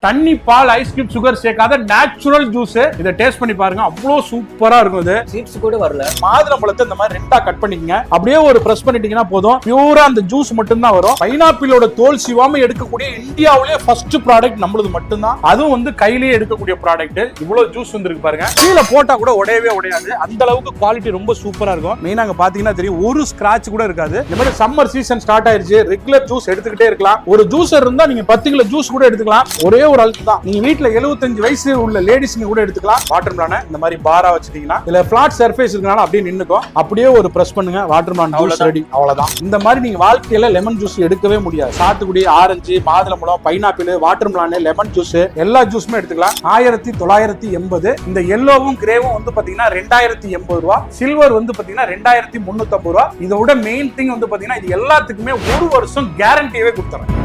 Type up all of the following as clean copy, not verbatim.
தண்ணி பால் ice cube sugar சேர்க்காத natural juice. இதை டேஸ்ட் பண்ணி பாருங்க, அவ்வளவு சூப்பரா இருக்கும். இது சீட்ஸ் கூட வரல. மாதுளம்பழத்தை இந்த மாதிரி ரெண்டா கட் பண்ணிக்கங்க, அப்படியே ஒரு பிரஸ் பண்ணிட்டீங்கன்னா போதும், பியூரா அந்த ஜூஸ் மட்டும் தான் வரும். பைனாப்பிளோட தோல் சிவாம எடுக்கக்கூடிய இந்தியாவிலேயே ஃபர்ஸ்ட் ப்ராடக்ட் நம்மளது மட்டும்தான். அதுவும் வந்து கையிலேயே எடுக்கக்கூடிய ப்ராடக்ட். இவ்வளவு ஜூஸ் வந்துருக்கு பாருங்க, கீழே போட்டா கூட உடையவே உடையாது, அந்த அளவுக்கு குவாலிட்டி ரொம்ப சூப்பரா இருக்கும். மெயினா அங்க பாத்தீங்கன்னா தெரியும், ஒரு ஸ்கிராட்ச் கூட இருக்காது. இந்த மாதிரி சம்மர் சீசன் ஸ்டார்ட் ஆயிருச்சு, ரெகுலர் ஜூஸ் எடுத்துக்கிட்டே இருக்கலாம். ஒரு ஜூஸர் இருந்தா நீங்க 10 கிலோ ஜூஸ் கூட எடுத்துக்கலாம். ஒரே ஒரு அழுத்து தான். நீங்க வீட்ல 75 வயசு உள்ள லேடிஸ் கூட எடுத்துக்கலாம். வாட்டர் மெலனை இந்த மாதிரி பாரா வச்சிட்டீங்கன்னா, இதுல பிளாட் சர்ஃபேஸ் இருக்கனால அப்படியே நின்னுக்கும். அப்படியே ஒரு பிரஸ் பண்ணுங்க, வாட்டர் மெலன் ஜூஸ் ரெடி. அவ்வளவுதான். இந்த மாதிரி நீங்க வாழ்க்கையில லெமன் ஜூஸ் எடுக்கவே முடியாது. சாத்துக்குடி, ஆரஞ்சு, மாதுளம்பழம், pineapple, water melon, lemon juice எல்லா ஜூஸுமே எடுத்துக்கலாம். 1980. இந்த எல்லோவும் கிரேவும் வந்து பாத்தீங்கன்னா 2080 ரூபா. சில்வர் வந்து பாத்தீங்கன்னா 2350 ரூபா. இதோட மெயின் திங் வந்து பாத்தீங்கன்னா இது எல்லாத்துக்குமே 1 வருஷம் கேரண்டியவே கொடுத்துறேன்.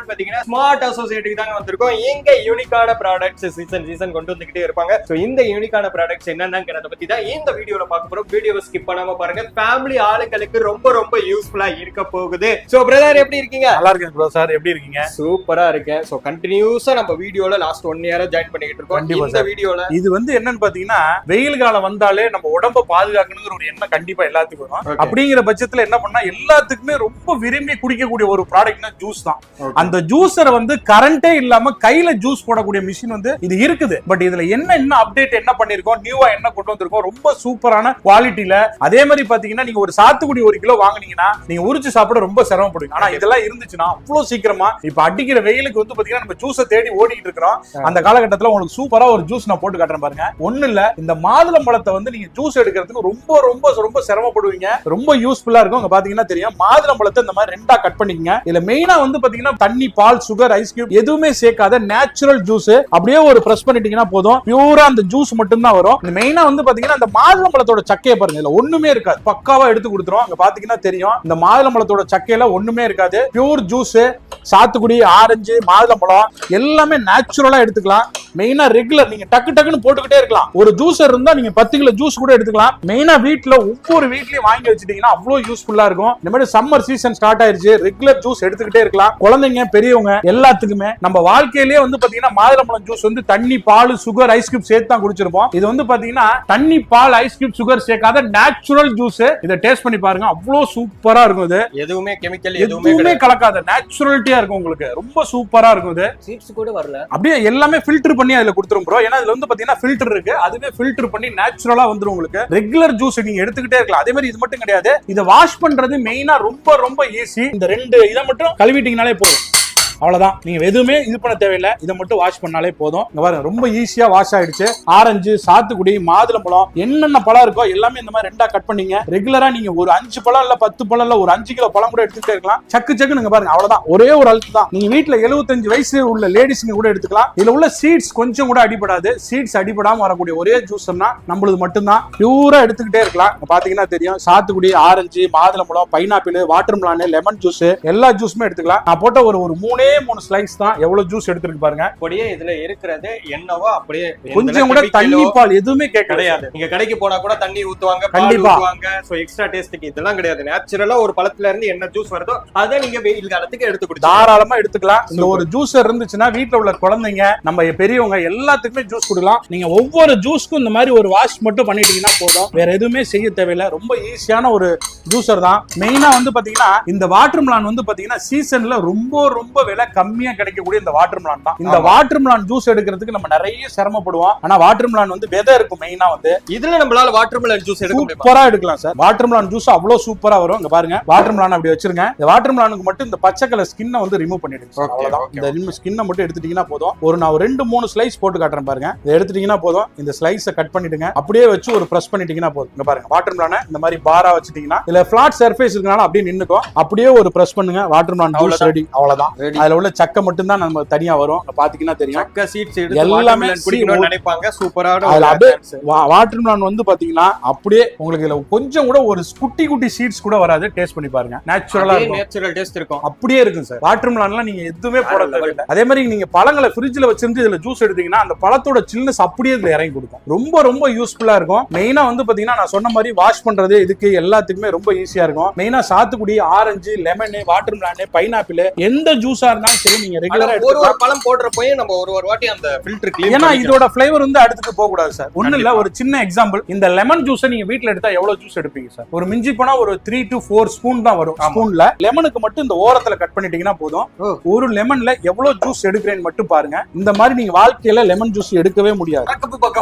பாத்தீங்கன்னா ஸ்மார்ட் அசோசியேட்டுக்கு தாங்க வந்திருக்கோம். எங்க யூனிக்கான ப்ராடக்ட்ஸ் சீசன் கொண்டு வந்துகிட்டே இருப்பாங்க. சோ இந்த யூனிக்கான ப்ராடக்ட்ஸ் என்னென்னங்கறத பத்தி தான் இந்த வீடியோல பார்க்க போறோம். வீடியோவை ஸ்கிப் பண்ணாம பாருங்க. ஃபேமிலி ஆளுங்களுக்கு ரொம்ப ரொம்ப யூஸ்ஃபுல்லா இருக்க போகுது. சோ பிரதர் எப்படி இருக்கீங்க? நல்லா இருக்கேன் ப்ரோ. சார் எப்படி இருக்கீங்க? சூப்பரா இருக்கேன். சோ கண்டினியூஸா நம்ம வீடியோல லாஸ்ட் 1 இயரா ஜாயின் பண்ணிட்டு இருக்கோம். இந்த வீடியோல இது வந்து என்னன்னு பாத்தீங்கன்னா, வெயில் காலம் வந்தாலே நம்ம உடம்ப பாதுகாக்கணுங்கிற ஒரு எண்ணம் கண்டிப்பா எல்லாத்துக்கும் வரும். அப்படிங்கிற பட்சத்துல என்ன பண்ணா, எல்லாத்துக்குமே ரொம்ப விரும்பி குடிக்கக்கூடிய ஒரு ப்ராடக்ட்னா ஜூஸ் தான். அந்த ஜூஸரை வந்து கரண்டே இல்லாம கையில ஜூஸ் போடக்கூடிய மிஷின் வந்து இது இருக்குது. பட் இதுல என்ன அப்டேட் என்ன பண்ணிருக்கோம், நியூவா என்ன கொண்டு வந்திருக்கோம், ரொம்ப சூப்பரான குவாலிட்டில. அதே மாதிரி பாத்தீங்கன்னா, நீங்க ஒரு சாத்துக்குடி 1 கிலோ வாங்குனீங்கன்னா நீங்க உரிச்சு சாப்பிட ரொம்ப சிரமப்படுவீங்க. ஆனா இதெல்லாம் இருந்துச்சுன்னா அவ்வளவு சீக்கிரமா, இப்ப அடிக்கிற வெயிலுக்கு வந்து பாத்தீங்கன்னா நம்ம ஜூஸை தேடி ஓடிட்டு இருக்கிறோம். அந்த காலகட்டத்துல உங்களுக்கு சூப்பரா ஒரு ஜூஸ் நான் போட்டு காட்டுறேன் பாருங்க. ஒண்ணு இல்ல, இந்த மாதுளம்பழத்தை வந்து நீங்க ஜூஸ் எடுக்கிறதுக்கு ரொம்ப ரொம்ப ரொம்ப சிரமப்படுவீங்க. ரொம்ப யூஸ்ஃபுல்லா இருக்கும். அங்க பாத்தீங்கன்னா தெரியும், மாதுளம்பழத்தை இந்த மாதிரி ரெண்டா கட் பண்ணிக்கங்க. இதுல மெயினா வந்து பாத்தீங்கன்னா தண்ணி, பால், சுகர், ஐஸ் கியூப் எதுவுமே சேர்க்காத நேச்சுரல் ஜூஸ். அப்படியே ஒரு பிரஸ் பண்ணிட்டீங்கன்னா போதும், பியூரா அந்த ஜூஸ் மட்டும் தான் வரும். மெயினா வந்து பாத்தீங்கன்னா இந்த மாதுளம்பழத்தோட சக்கையை பாருங்க, இதுல ஒண்ணுமே இருக்காது, பக்காவா எடுத்து கொடுத்துரும். அங்க பாத்தீங்கன்னா தெரியும், இந்த மாதுளம்பழத்தோட சக்கையில ஒண்ணுமே இருக்காது. Pure juice. சாத்துக்குடி, ஆரஞ்சு, மாதுளம்பழம் எல்லாமே நேச்சுரலா எடுத்துக்கலாம். மெயினா ரெகுலர் நீங்க டக்கு டக்குன்னு போட்டுக்கிட்டே இருக்கலாம். ஒரு ஜூஸர் இருந்தா நீங்க 10 கிலோ ஜூஸ் கூட எடுத்துக்கலாம். மெயினா வீட்ல ஒவ்வொரு வீட்லயும் வாங்கி வச்சிட்டீங்கன்னா அவ்வளவு யூஸ்ஃபுல்லா இருக்கும். இந்த மாதிரி சம்மர் சீசன் ஸ்டார்ட் ஆயிருச்சு, ரெகுலர் ஜூஸ் எடுத்துக்கிட்டே இருக்கலாம். குழந்தைங்க, பெரியவங்க எல்லாத்துக்குமே. நம்ம வாழ்க்கையிலேயே வந்து பாத்தீங்கன்னா மாதுளம்பழம் ஜூஸ் வந்து தண்ணி, பால், சுகர், ஐஸ் கியூப் சேர்த்து தான் குடிச்சிருப்போம். இது வந்து பாத்தீங்கன்னா தண்ணி, பால், ஐஸ் கியூப், சுகர் சேர்க்காத நேச்சுரல் ஜூஸ். இதை டேஸ்ட் பண்ணி பாருங்க, அவ்வளவு சூப்பரா இருக்கும். இது எதுவுமே கெமிக்கல் எதுவுமே கலக்காத நேச்சுரலிட்டியா இருக்கும். உங்களுக்கு ரொம்ப சூப்பரா இருக்கும். இது சீட்ஸ் கூட வரல, அப்படியே எல்லாமே ஃபில்டர் பண்ணி அதுல கொடுத்துரும் ப்ரோ. ஏன்னா இதுல வந்து பாத்தீங்கன்னா ஃபில்டர் இருக்கு, அதுவே ஃபில்டர் பண்ணி நேச்சுரலா வந்துரும். உங்களுக்கு ரெகுலர் ஜூஸ் நீங்க எடுத்துக்கிட்டே இருக்கலாம். அதே மாதிரி இது மட்டும் கிடையாது, இதை வாஷ் பண்றது மெயினா ரொம்ப ரொம்ப ஈஸி. இந்த 2 இதை மட்டும் கழுவிட்டீங்கனாலே போதும், அவ்வளவுதான். நீங்க எதுவுமே இது பண்ண தேவையில்லை, இதை மட்டும் வாஷ் பண்ணாலே போதும். இங்க பாருங்க, ரொம்ப ஈஸியா வாஷ் ஆயிடுச்சு. ஆரஞ்சு, சாத்துக்குடி, மாதுளம்பழம் என்னென்ன பழம் இருக்கோ எல்லாமே இந்த மாதிரி ரெண்டா கட் பண்ணீங்க. ரெகுலரா நீங்க ஒரு 5 பழம் இல்ல 10 பழம் இல்ல ஒரு 5 கிலோ பழம் கூட எடுத்துக்கிட்டே இருக்கலாம். சக்கு சக்குன்னு பாருங்க, அவ்வளவுதான். ஒரே ஒரு அழுத்து தான். நீங்க வீட்ல 75 வயசு உள்ள லேடிஸ் கூட எடுத்துக்கலாம். இதுல உள்ள சீட்ஸ் கொஞ்சம் கூட அடிபடாது. சீட்ஸ் அடிபடாம வரக்கூடிய ஒரே ஜூஸ்னா நம்மளுது மட்டும்தான். பியூரா எடுத்துக்கிட்டே இருக்கலாம். பாத்தீங்கன்னா தெரியும், சாத்துக்குடி, ஆரஞ்சு, மாதுளம்பழம், pineapple, water melon, lemon juice எல்லா ஜூஸுமே எடுத்துக்கலாம். நான் போட்ட ஒரு 3 ஸ்லைஸ் தான் எவ்வளவு ஜூஸ் எடுத்துருக்கு பாருங்க. அப்படியே இதுல இருக்கிறது என்னவோ அப்படியே கொஞ்சம் கூட தண்ணி, பால் எதுவுமே கிடையாது. நீங்க கடைக்கு போனா கூட தண்ணி ஊத்துவாங்க, பால் கண்டிப்பா ஊத்துவாங்க. சோ எக்ஸ்ட்ரா டேஸ்ட்க்கு இதெல்லாம் கிடையாது. நேச்சுரலா ஒரு பழத்துல இருந்து என்ன ஜூஸ் வருதோ அதை நீங்க வெயில் காலத்துக்கு எடுத்து குடிச்சு தாராளமா எடுத்துக்கலாம். இந்த ஒரு ஜூஸர் இருந்துச்சுன்னா வீட்ல உள்ள குழந்தைங்க, நம்ம பெரியவங்க எல்லாத்துக்குமே ஜூஸ் குடிக்கலாம். நீங்க ஒவ்வொரு ஜூஸ்க்கும் இந்த மாதிரி ஒரு வாஷ் மட்டும் பண்ணிட்டீங்கன்னா போதும், வேற எதுவுமே செய்ய தேவையில்லை. ரொம்ப ஈஸியான ஒரு ஜூஸர் தான். மெயினா வந்து பாத்தீங்கன்னா இந்த வாட்டர் மெலன் வந்து பாத்தீங்கன்னா சீசன்ல ரொம்ப ரொம்ப விலை கம்மியா கிடைக்கக்கூடிய இந்த வாட்டர் மெலன் தான். இந்த வாட்டர் மெலன் ஜூஸ் எடுக்கிறதுக்கு நம்ம நிறைய சிரமப்படுவோம். ஆனா வாட்டர் மெலன் வந்து விதை இருக்கும் மெயினா வந்து. இதுல நம்மளால வாட்டர் மெலன் ஜூஸ் எடுக்க முடியும், சூப்பரா எடுக்கலாம் சார். வாட்டர் மெலன் ஜூஸ் அவ்வளவு சூப்பரா வரும். இங்க பாருங்க, வாட்டர் மெலன் அப்படி வச்சிருங்க. இந்த வாட்டர் மெலனுக்கு மட்டும் இந்த பச்சை கலர் ஸ்கின்னை வந்து ரிமூவ் பண்ணிடுங்க. அவ்வளவுதான். இந்த ஸ்கின்னை மட்டும் எடுத்துட்டீங்கன்னா போதும். நான் 2-3 ஸ்லைஸ் போட்டு காட்டுறேன் பாருங்க. இதை எடுத்துட்டீங்கன்னா போதும். இந்த ஸ்லைஸை கட் பண்ணிடுங்க, அப்படியே வச்சு ஒரு பிரஸ் பண்ணிட்டீங்கன்னா போதும். இங்க பாருங்க, வாட்டர் மெலனை இந்த மாதிரி பாரா வச்சிட்டீங்கன்னா இதுல பிளாட் சர்ஃபேஸ் இருக்கனால அப்படியே நின்னுக்கும். அப்படியே ஒரு பிரஸ் பண்ணுங்க, வாட்டர் மெலன் ஜூஸ் ரெடி. அவ்வளவுதான். அதுல உள்ள சக்கை மட்டும் தான் நம்ம தனியா வரும். பாத்தீங்கன்னா தெரியும், சக்கை சீட்ஸ் எடுத்து எல்லாமே குடிக்கணும்னு நினைப்பாங்க. சூப்பரான வாட்டர் மெலன் வந்து பாத்தீங்கன்னா அப்படியே உங்களுக்கு இதுல கொஞ்சம் கூட ஒரு குட்டி குட்டி சீட்ஸ் கூட வராது. டேஸ்ட் பண்ணி பாருங்க, நேச்சுரலா இருக்கும். நேச்சுரல் டேஸ்ட் இருக்கும். அப்படியே இருக்கும் சார். வாட்டர் மெலன்லாம் நீங்க எதுவுமே போட தேவையில்லை. அதே மாதிரி நீங்க பழங்களை ஃப்ரிட்ஜ்ல வச்சிருந்து இதுல ஜூஸ் எடுத்தீங்கன்னா அந்த பழத்தோட சில்னஸ் அப்படியே இதுல இறங்கி கொடுக்கும். ரொம்ப ரொம்ப யூஸ்ஃபுல்லா இருக்கும். மெயினா வந்து பாத்தீங்கன்னா நான் சொன்ன மாதிரி வாஷ் பண்றது இதுக்கு எல்லாத்துக்குமே ரொம்ப ஈஸியா இருக்கும். மெயினா சாத்துக்குடி, orange, lemon, water melon, pineapple எந்த ஜூஸா இருந்தாலும் சரி நீங்க ரெகுலரா ஒரு பழம் போடுறப்போயே நம்ம ஒரு வாட்டி அந்த ஃபில்டர் கிளீன் ஏன்னா இதோட ஃபிளேவர் வந்து அடுத்துக்கு போக கூடாது சார். ஒண்ணு இல்ல, ஒரு சின்ன எக்ஸாம்பிள், இந்த லெமன் ஜூஸ் நீங்க வீட்ல எடுத்தா எவ்வளவு ஜூஸ் எடுப்பீங்க சார்? ஒரு மிஞ்சி போனா ஒரு 3 to 4 ஸ்பூன் தான் வரும். ஸ்பூன்ல லெமனுக்கு மட்டும் இந்த ஓரத்துல கட் பண்ணிட்டீங்கன்னா போதும். ஒரு லெமன்ல எவ்வளவு ஜூஸ் எடுக்கிறேன்னு மட்டும் பாருங்க. இந்த மாதிரி நீங்க வாழ்க்கையில லெமன் ஜூஸ் எடுக்கவே முடியாது.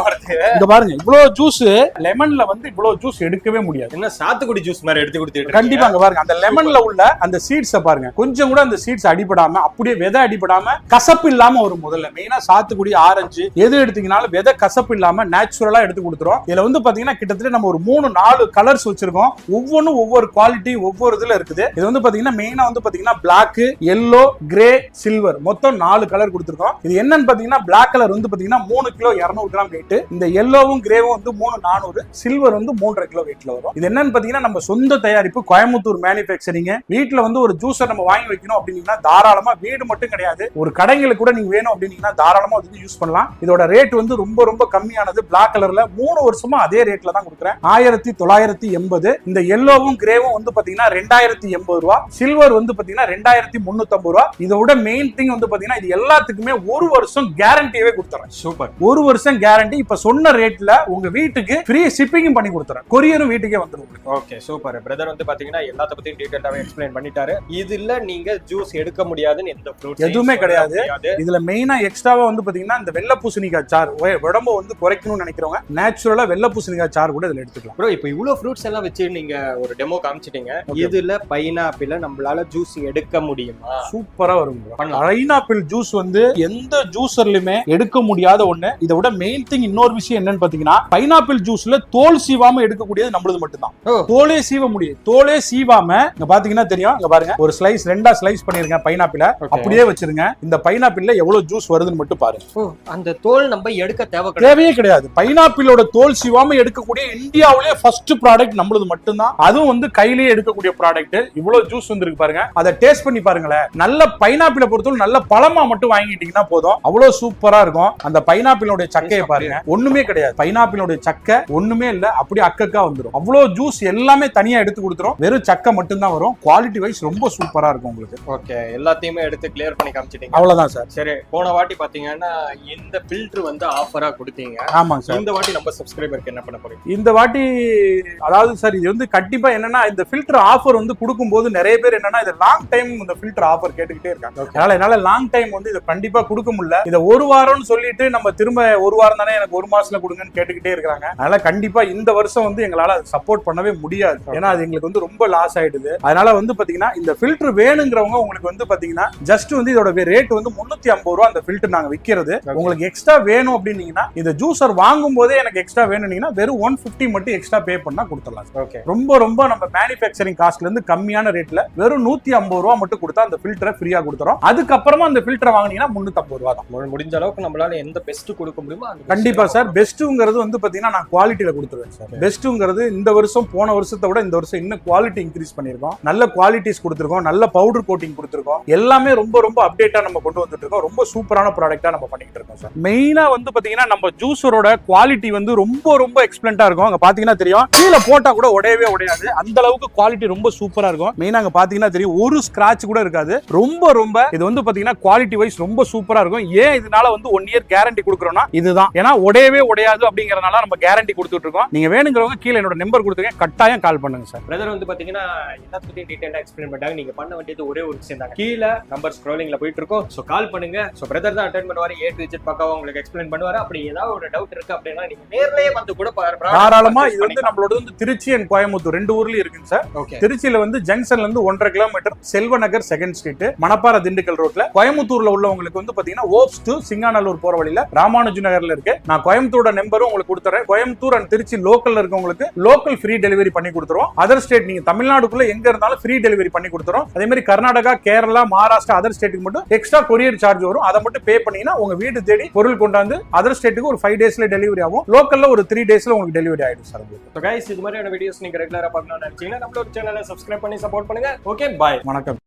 இங்க பாருங்க, இவ்வளவு ஜூஸ் லெமன்ல வந்து இவ்வளவு ஜூஸ் எடுக்கவே முடியாது. என்ன சாத்துக்குடி ஜூஸ் மாதிரி எடுத்து கொடுத்து கண்டிப்பா அங்க பாருங்க, அந்த லெமன்ல உள்ள அந்த சீட்ஸ் பாருங்க, கொஞ்சம் கூட அந்த சீட்ஸ் அடிபடாம அப்படியே விதை அடிபடாம கசப்பு இல்லாம ஒரு முதல்ல மெயினா சாத்துக்குடி ஆரஞ்சு எது எடுத்தீங்கனாலும் விதை கசப்பு இல்லாம நேச்சுரலா எடுத்து கொடுத்துரும். இதுல வந்து பாத்தீங்கன்னா கிட்டத்தட்ட நம்ம ஒரு 3-4 கலர்ஸ் வச்சிருக்கோம். ஒவ்வொன்றும் ஒவ்வொரு குவாலிட்டி ஒவ்வொரு இதுல இருக்குது. இது வந்து பாத்தீங்கன்னா மெயினா வந்து பாத்தீங்கன்னா பிளாக், எல்லோ, கிரே, சில்வர் மொத்தம் 4 கலர் கொடுத்துருக்கோம். இது என்னன்னு பாத்தீங்கன்னா பிளாக் கலர் வந்து பாத்தீங்கன்னா 3 கிலோ 200 கிராம் வெயிட். இந்த எல்லோவும் கிரேவும் வந்து 3-400, சில்வர் வந்து 3.5 கிலோ வெயிட்ல வரும். இது என்னன்னு பாத்தீங்கன்னா நம்ம சொந்த தயாரிப்பு, கோயம்புத்தூர் மேனுஃபேக்சரிங். வீட்டுல வந்து ஒரு ஜூஸர் நம்ம வாங்கி வைக்கணும் அப்படின்னா தாராளமா, வீடு மட்டும் கிடையாது, ஒரு கடைங்களுக்கு கூட நீங்க வேணும் அப்படின்னா தாராளமா வந்து யூஸ் பண்ணலாம். இதோட ரேட் வந்து ரொம்ப ரொம்ப கம்மியானது. பிளாக் கலர்ல 3 வருஷமா அதே ரேட்ல தான் கொடுக்குறேன், 1980. இந்த எல்லோவும் கிரேவும் வந்து பாத்தீங்கன்னா 2080 ரூபா, சில்வர் வந்து பாத்தீங்கன்னா 2350 ரூபா. இதோட மெயின் திங் வந்து பாத்தீங்கன்னா இது எல்லாத்துக்குமே 1 வருஷம் கேரண்டியே கொடுத்துறேன். சூப்பர், 1 வருஷம் கேரண்டி. இப்ப சொன்ன ரேட்ல உங்க வீட்டுக்கு ஃப்ரீ ஷிப்பிங் பண்ணி கொடுத்துறேன், கொரியரும் வீட்டுக்கே வந்துடும். Okay super. பிரதர் வந்து பாத்தீங்கன்னா எல்லாத்த பத்தியும் டீடைலாவே எக்ஸ்பிளைன் பண்ணிட்டாரு. இதுல நீங்க ஜூஸ் எடுக்க முடியாதுன்னு எந்த ஃப்ரூட்ஸ் எதுவுமே கிடையாது. இதுல மெயினா எக்ஸ்ட்ராவா வந்து பாத்தீங்கன்னா இந்த வெள்ளை பூசணிக்காய் சாறு, உடம்ப வந்து குறைக்கணும்னு நினைக்கிறவங்க நேச்சுரலா வெள்ளை பூசணிக்காய் சாறு கூட இதுல எடுத்துக்கலாம். ப்ரோ இப்போ இவ்வளவு ஃப்ரூட்ஸ் எல்லாம் வச்சு நீங்க ஒரு டெமோ காமிச்சிட்டீங்க. இதுல பைனாப்பிள் நம்மளால ஜூஸ் எடுக்க முடியுமா? சூப்பரா வரும். பைனாப்பிள் ஜூஸ் வந்து எந்த ஜூஸர்லயுமே எடுக்க முடியாத ஒண்ணு. இதை விட மெயின் திங் இன்னொரு விஷயம் என்னன்னு பாத்தீங்கன்னா பைனாப்பிள் ஜூஸ்ல தோல் சீவாம எடுக்கக்கூடியது நம்மளது மட்டும்தான். தோலே சீவ முடியும். தோலே சீவாம இங்க பாத்தீங்கன்னா தெரியும். இங்க பாருங்க, ஒரு ஸ்லைஸ் 2 ஸ்லைஸ் பண்ணிருக்கேன் பைனாப்பிள, அப்படியே வச்சிருங்க. இந்த பைனாப்பிள்ல எவ்வளவு ஜூஸ் வருதுன்னு மட்டும் பாருங்க. அந்த தோல் நம்ம எடுக்க தேவையே கிடையாது. பைனாப்பிளோட தோல் சீவாம எடுக்கக்கூடிய இந்தியாவிலேயே ஃபர்ஸ்ட் ப்ராடக்ட் நம்மளது மட்டும்தான். அதுவும் வந்து கையிலேயே எடுக்கக்கூடிய ப்ராடக்ட். இவ்வளவு ஜூஸ் வந்துருக்கு பாருங்க, அதை டேஸ்ட் பண்ணி பாருங்களேன். நல்ல பைனாப்பிளை பொறுத்தவரை நல்ல பழமா மட்டும் வாங்கிட்டீங்கன்னா போதும், அவ்வளவு சூப்பரா இருக்கும். அந்த பைனாப்பிளோட சக்கையை பாருங்க, ஒண்ணுமே கிடையாது. பைனாப்பிளோட சக்கை ஒண்ணுமே இல்ல, அப்படியே அக்கக்கா வந்துடும். அவ்வளவு ஜூஸ் எல்லாமே தனியா எடுத்து கொடுத்துரும். வெறும் சக்கை மட்டும் தான் வரும். குவாலிட்டி வைஸ் ரொம்ப சூப்பரா இருக்கும் உங்களுக்கு. ஓகே, எல்லாத்தையுமே எடுத்து கிளியர் பண்ணி காமிச்சிட்டீங்க. அவ்வளவுதான் சார். சரி, போன வாட்டி பாத்தீங்கன்னா இந்த ஃபில்டர் வந்து ஆஃபரா கொடுத்தீங்க. ஆமாங்க சார். இந்த வாட்டி நம்ம சப்ஸ்கிரைபருக்கு என்ன பண்ண போறீங்க? இந்த வாட்டி அதாவது சார் இது வந்து கண்டிப்பா என்னன்னா இந்த ஃபில்டர் ஆஃபர் வந்து கொடுக்கும்போது நிறைய பேர் என்னன்னா இது லாங் டைம் இந்த ஃபில்டர் ஆஃபர் கேட்டுக்கிட்டே இருக்காங்க. அதனால என்னால லாங் டைம் வந்து இதை கண்டிப்பா கொடுக்க முடியல. இதை 1 வாரம்னு சொல்லிட்டு நம்ம திரும்ப 1 வாரம் தானே எனக்கு 1 மாசத்துல கொடுங்கன்னு கேட்டுக்கிட்டே இருக்காங்க. அதனால கண்டிப்பா இந்த வருஷம் வந்து எங்களால சப்போர்ட் பண்ணவே முடியாது. ஏன்னா அது எங்களுக்கு வந்து ரொம்ப லாஸ் ஆயிடுது. அதனால வந்து பாத்தீங்கன்னா இந்த ஃபில்டர் வேணுங்கிறவங்க உங்களுக்கு வந்து பாத்தீங்கன்னா ஜஸ்ட் வந்து இதோட ரேட் வந்து 350 ரூபா அந்த ஃபில்டர் நாங்க விக்கிறது. உங்களுக்கு எக்ஸ்ட்ரா வேணும் அப்படின்னீங்கன்னா இந்த ஜூஸர் வாங்கும் போதே எனக்கு எக்ஸ்ட்ரா வேணும்னீங்கன்னா வெறும் 150 மட்டும் எக்ஸ்ட்ரா பே பண்ணா கொடுத்துடலாம். ஓகே, ரொம்ப ரொம்ப நம்ம மேனுஃபேக்சரிங் காஸ்ட்ல இருந்து கம்மியான ரேட்ல வெறும் 150 ரூபா மட்டும் கொடுத்தா அந்த ஃபில்டரை ஃப்ரீயா கொடுத்துறோம். அதுக்கப்புறமா அந்த ஃபில்டரை வாங்கினீங்கன்னா 350 ரூபா தான். முடிஞ்ச அளவுக்கு நம்மளால எந்த பெஸ்ட் கொடுக்க முடியுமோ கண்டிப்பா சார். பெஸ்ட்ங்கிறது வந்து பாத்தீங்கன்னா நான் குவாலிட்டியில கொடுத்துருவேன் சார். பெஸ்ட்ங்கிறது இந்த வருஷம் போன வருஷத்தை விட இந்த வருஷம் இன்னும் குவாலிட்டி இன்க்ரீஸ் பண்ணிருக்கோம். நல்ல குவாலிட்டிஸ் கொடுத்துருக்கோம், நல்ல பவுடர் கோட்டிங் கொடுத்துருக்கோம். எல்லாமே ரொம்ப ரொம்ப அப்டேட்டா நம்ம கொண்டு வந்துட்டு இருக்கோம். ரொம்ப சூப்பரான ப்ராடக்ட்டா நம்ம பண்ணிட்டு இருக்கோம் சார். மெயினா வந்து பாத்தீங்கன்னா நம்ம ஜூஸரோட குவாலிட்டி வந்து ரொம்ப ரொம்ப எக்ஸலென்ட்டா இருக்கும். அங்க பாத்தீங்கன்னா தெரியும், கீழ போட்டா கூட உடையவே உடையாது. அந்த அளவுக்கு குவாலிட்டி ரொம்ப சூப்பரா இருக்கும். மெயினா அங்க பாத்தீங்கன்னா தெரியும், ஒரு ஸ்கிராட்ச் கூட இருக்காது. ரொம்ப ரொம்ப இது வந்து பாத்தீங்கன்னா குவாலிட்டி வைஸ் ரொம்ப சூப்பரா இருக்கும். ஏன் இதனால வந்து 1 இயர் கேரண்டி கொடுக்குறோம்னா இதுதான். ஏன்னா உடையவே உடையாது அப்படிங்கறதுனால நம்ம கேரண்டி கொடுத்துட்டு இருக்கோம். நீங்க வேணுங்கிறவங்க கீழ என்னோட நம்பர் கொடுத்துருக்கேன், கட்டாயம் கால் பண்ணுங்க சார். பிரதர் வந்து பாத்தீங்கன்னா எல்லாத்தையும் டீடைலா எக்ஸ்பிளைன் பண்ணாங்க. நீங்க பண்ண வேண்டியது ஒரே ஒரு விஷயம் தான். கீழ நம்பர் ஸ்க்ரோலிங்ல போயிட்டு இருக்கோம். சோ கால் பண்ணுங்க. சோ பிரதர் தான் அட்டெண்ட் பண்ணுவாரு, A to Z பக்காவா உங்களுக்கு எக்ஸ்பிளைன் பண்ணுவாரு. அப்படி ஏதாவது ஒரு டவுட் இருக்கு அப்படின்னா நீங்க நேர்லயே வந்து கூட தாராளமா. இது வந்து நம்மளோட வந்து திருச்சி அண்ட் கோயம்புத்தூர் 2 ஊர்லயும் இருக்குங்க சார். திருச்சியில வந்து ஜங்ஷன்ல இருந்து 1.5 kilometre Selvanagar 2nd street, Manapparai Dindigul ரோட்ல. கோயம்புத்தூர்ல உள்ளவங்களுக்கு வந்து பாத்தீங்கன்னா ஓப்ஸ் டு சிங்காநல்லூர் போற வழியில ராமானுஜ நகர்ல இருக்கு. நான் கோயம்புத்தூரோட நம்பரும் உங்களுக்கு கொடுத்துறேன். கோயம்புத்தூர் அண்ட் திருச்சி லோக்கல்ல இருக்கவங்களுக்கு லோக்கல் ஃப்ரீ டெலிவரி பண்ணி கொடுத்துறோம். அதர் ஸ்டேட் நீங்க தமிழ்நாடுக்குள்ள எங்க இருந்தாலும் ஃப்ரீ டெலிவரி பண்ணி கொடுத்துறோம். அதே மாதிரி கர்நாடகா, கேரளா, மகாராஷ்டிரா அதர் ஸ்டேட்டுக்கு மட்டும் எக்ஸ்ட்ரா கொரியர் சார்ஜ் வரும். அதை மட்டும் பே பண்ணீங்கன்னா உங்க வீடு தேடி பொருள் கொண்டாந்து அதர் ஸ்டேட்டுக்கு ஒரு 5 டேஸ்ல டெலிவரி ஆகும். லோக்கல்ல ஒரு 3 டேஸ்ல உங்களுக்கு டெலிவரி ஆயிடும் சார். So guys, இது மாதிரியான வீடியோஸ் நீங்க ரெகுலரா பார்க்கணும்னு நினைச்சீங்கன்னா நம்மளோட சேனலை சப்ஸ்கிரைப் பண்ணி சப்போர்ட் பண்ணுங்க. Okay, bye. வணக்கம்.